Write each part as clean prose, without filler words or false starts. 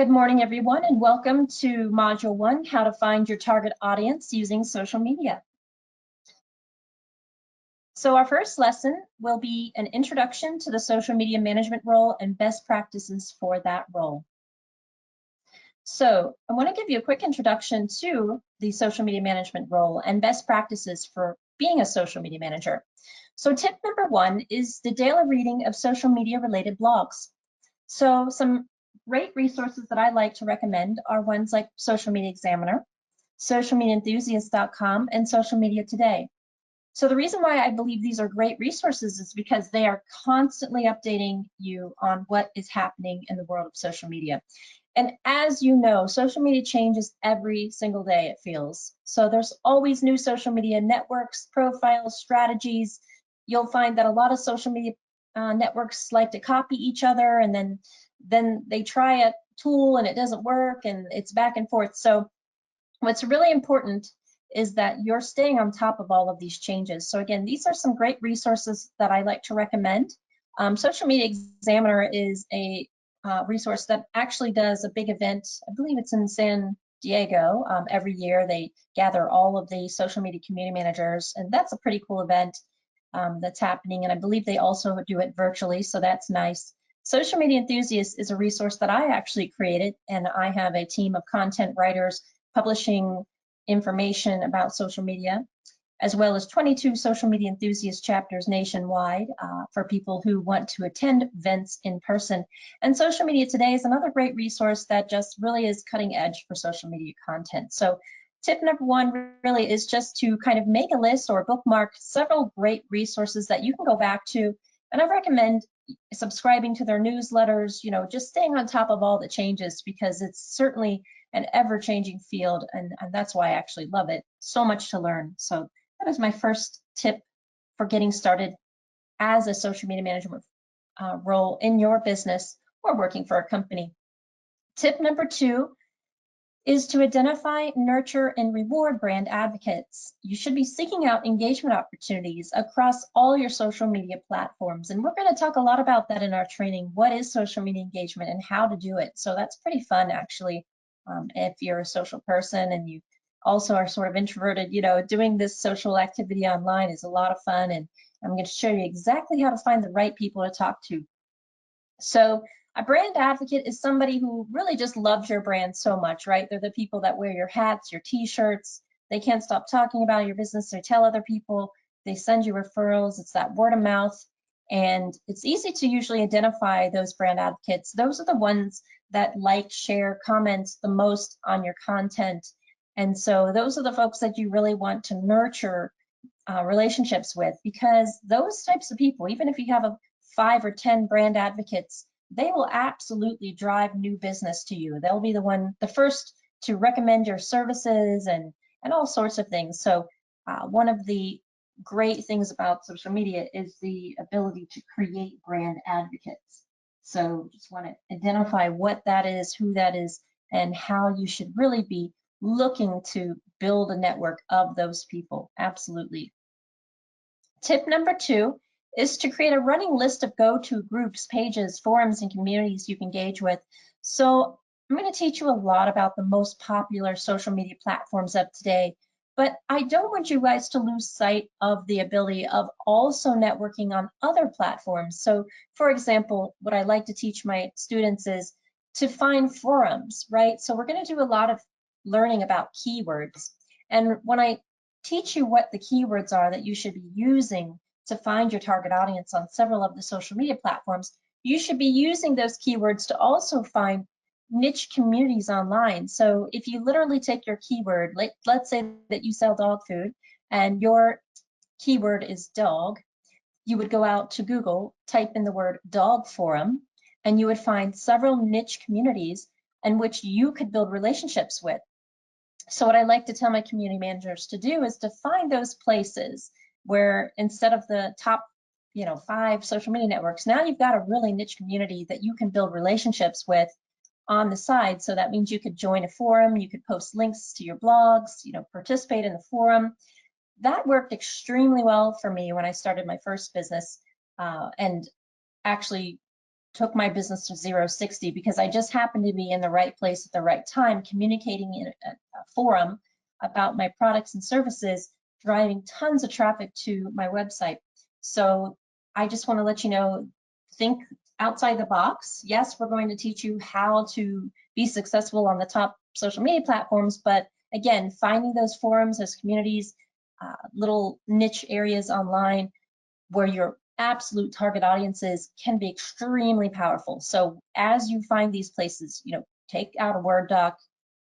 Good morning, everyone, and welcome to Module 1, How to Find Your Target Audience Using Social Media. So our first lesson will be an introduction to the social media management role and best practices for that role. So I want to give you a quick introduction to the social media management role and best practices for being a social media manager. So tip number 1 is the daily reading of social media related blogs. So some great resources that I like to recommend are ones like Social Media Examiner, socialmediaenthusiast.com, and Social Media Today. So the reason why I believe these are great resources is because they are constantly updating you on what is happening in the world of social media. And as you know, social media changes every single day, it feels. So there's always new social media networks, profiles, strategies. You'll find that a lot of social media networks like to copy each other, and then they try a tool and it doesn't work, and it's back and forth. So what's really important is that you're staying on top of all of these changes. So again, these are some great resources that I like to recommend. Social Media Examiner is a resource that actually does a big event. I believe it's in San Diego. Every year they gather all of the social media community managers, and that's a pretty cool event that's happening. And I believe they also do it virtually, so that's nice. Social Media Enthusiast is a resource that I actually created, and I have a team of content writers publishing information about social media, as well as 22 social media enthusiast chapters nationwide for people who want to attend events in person. And Social Media Today is another great resource that just really is cutting edge for social media content. So tip number 1 really is just to kind of make a list or bookmark several great resources that you can go back to. And I recommend subscribing to their newsletters, just staying on top of all the changes, because it's certainly an ever-changing field, and that's why I actually love it. So much to learn. So that is my first tip for getting started as a social media management role in your business or working for a company. Tip number 2 is to identify, nurture, and reward brand advocates. You should be seeking out engagement opportunities across all your social media platforms. And we're going to talk a lot about that in our training. What is social media engagement and how to do it? So that's pretty fun, actually. If you're a social person and you also are sort of introverted, doing this social activity online is a lot of fun. And I'm going to show you exactly how to find the right people to talk to. So a brand advocate is somebody who really just loves your brand so much, right? They're the people that wear your hats, your t-shirts. They can't stop talking about your business. They tell other people. They send you referrals. It's that word of mouth. And it's easy to usually identify those brand advocates. Those are the ones that like, share, comment the most on your content. And so those are the folks that you really want to nurture relationships with, because those types of people, even if you have 5 or 10 brand advocates, they will absolutely drive new business to you. They'll be the first to recommend your services and all sorts of things. So one of the great things about social media is the ability to create brand advocates. So just want to identify what that is, who that is, and how you should really be looking to build a network of those people. Absolutely. Tip number 2 is to create a running list of go-to groups, pages, forums, and communities you can engage with. So I'm going to teach you a lot about the most popular social media platforms of today, but I don't want you guys to lose sight of the ability of also networking on other platforms. So for example, what I like to teach my students is to find forums, right? So we're going to do a lot of learning about keywords. And when I teach you what the keywords are that you should be using to find your target audience on several of the social media platforms, you should be using those keywords to also find niche communities online. So if you literally take your keyword, let's say that you sell dog food and your keyword is dog, you would go out to Google, type in the word dog forum, and you would find several niche communities in which you could build relationships with. So what I like to tell my community managers to do is to find those places where instead of the top 5 social media networks, now you've got a really niche community that you can build relationships with on the side. So that means you could join a forum, you could post links to your blogs, participate in the forum. That worked extremely well for me when I started my first business, and actually took my business to 0-60 because I just happened to be in the right place at the right time, communicating in a forum about my products and services, driving tons of traffic to my website. So I just want to let you know, think outside the box. Yes, we're going to teach you how to be successful on the top social media platforms, but again, finding those forums, those communities, little niche areas online where your absolute target audiences can be extremely powerful. So as you find these places, take out a Word doc,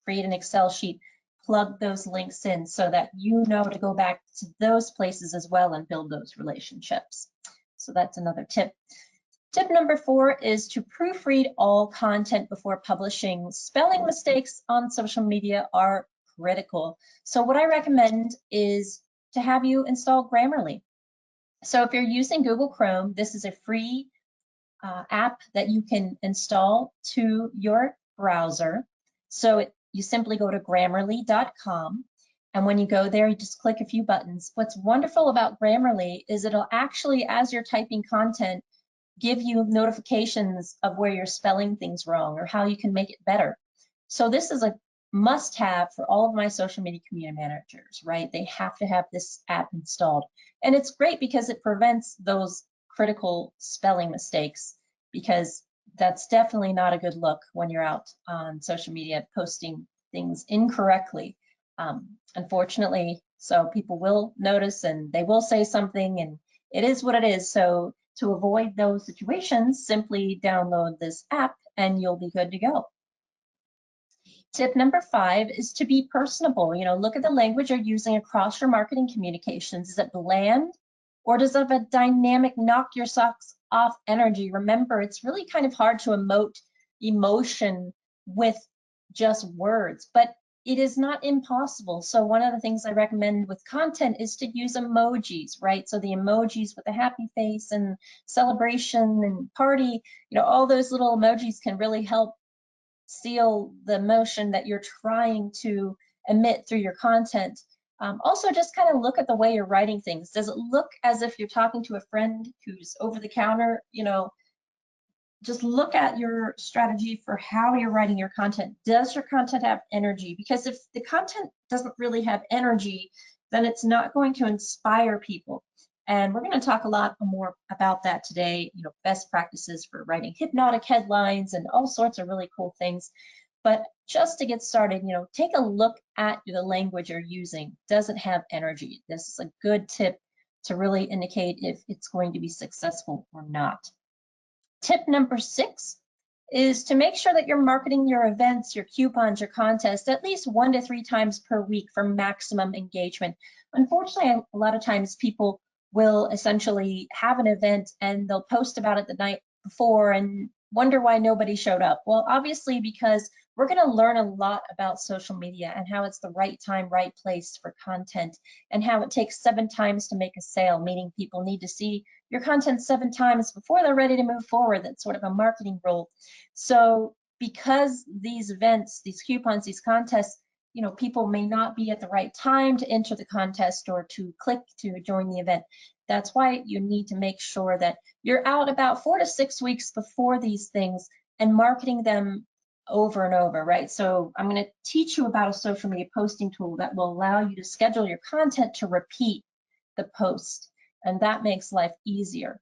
create an Excel sheet, plug those links in so that you know to go back to those places as well and build those relationships. So that's another tip. Tip number 4 is to proofread all content before publishing. Spelling mistakes on social media are critical. So what I recommend is to have you install Grammarly. So if you're using Google Chrome, this is a free app that you can install to your browser. So you simply go to grammarly.com. And when you go there, you just click a few buttons. What's wonderful about Grammarly is it'll actually, as you're typing content, give you notifications of where you're spelling things wrong or how you can make it better. So this is a must-have for all of my social media community managers, right? They have to have this app installed. And it's great because it prevents those critical spelling mistakes, because that's definitely not a good look when you're out on social media posting things incorrectly. Unfortunately, so people will notice and they will say something, and it is what it is. So to avoid those situations, simply download this app and you'll be good to go. Tip number 5 is to be personable. Look at the language you're using across your marketing communications. Is it bland, or does it have a dynamic, knock your socks off energy? Remember, it's really kind of hard to emote emotion with just words, but it is not impossible. So one of the things I recommend with content is to use emojis, right? So the emojis with a happy face and celebration and party, all those little emojis can really help seal the emotion that you're trying to emit through your content. Also, just kind of look at the way you're writing things. Does it look as if you're talking to a friend who's over the counter? Just look at your strategy for how you're writing your content. Does your content have energy? Because if the content doesn't really have energy, then it's not going to inspire people. And we're going to talk a lot more about that today, best practices for writing hypnotic headlines and all sorts of really cool things. But just to get started, take a look at the language you're using. Does it have energy? This is a good tip to really indicate if it's going to be successful or not. Tip number 6 is to make sure that you're marketing your events, your coupons, your contests at least 1 to 3 times per week for maximum engagement. Unfortunately, a lot of times people will essentially have an event and they'll post about it the night before and wonder why nobody showed up. Well, obviously, because we're going to learn a lot about social media and how it's the right time, right place for content, and how it takes 7 times to make a sale, meaning people need to see your content 7 times before they're ready to move forward. That's sort of a marketing rule. So because these events, these coupons, these contests, people may not be at the right time to enter the contest or to click to join the event. That's why you need to make sure that you're out about 4 to 6 weeks before these things and marketing them over and over, right? So I'm going to teach you about a social media posting tool that will allow you to schedule your content to repeat the post, and that makes life easier.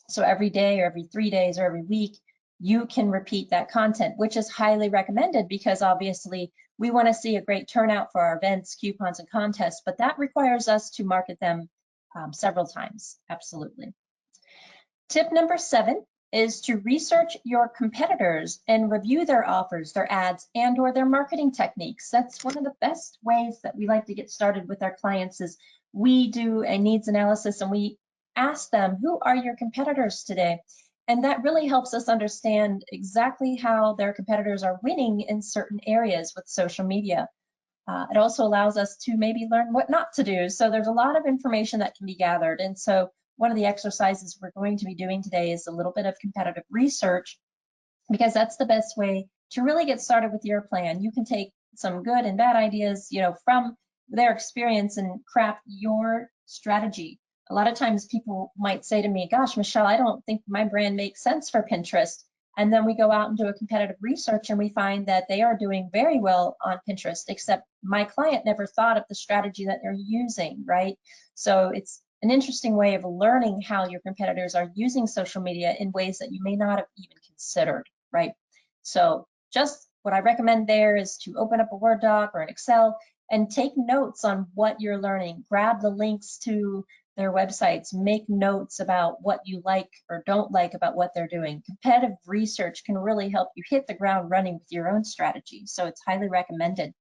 So every day or every 3 days or every week, you can repeat that content, which is highly recommended because obviously we want to see a great turnout for our events, coupons, and contests, but that requires us to market them several times, absolutely. Tip number 7 is to research your competitors and review their offers, their ads, and or their marketing techniques. That's one of the best ways that we like to get started with our clients is we do a needs analysis and we ask them, who are your competitors today? And that really helps us understand exactly how their competitors are winning in certain areas with social media. It also allows us to maybe learn what not to do. So there's a lot of information that can be gathered. And so one of the exercises we're going to be doing today is a little bit of competitive research, because that's the best way to really get started with your plan. You can take some good and bad ideas, from their experience and craft your strategy A lot of times people might say to me, gosh, Michelle, I don't think my brand makes sense for Pinterest. And then we go out and do a competitive research and we find that they are doing very well on Pinterest, except my client never thought of the strategy that they're using, right? So it's an interesting way of learning how your competitors are using social media in ways that you may not have even considered, right? So just what I recommend there is to open up a Word doc or an Excel and take notes on what you're learning. Grab the links to their websites, make notes about what you like or don't like about what they're doing. Competitive research can really help you hit the ground running with your own strategy. So it's highly recommended.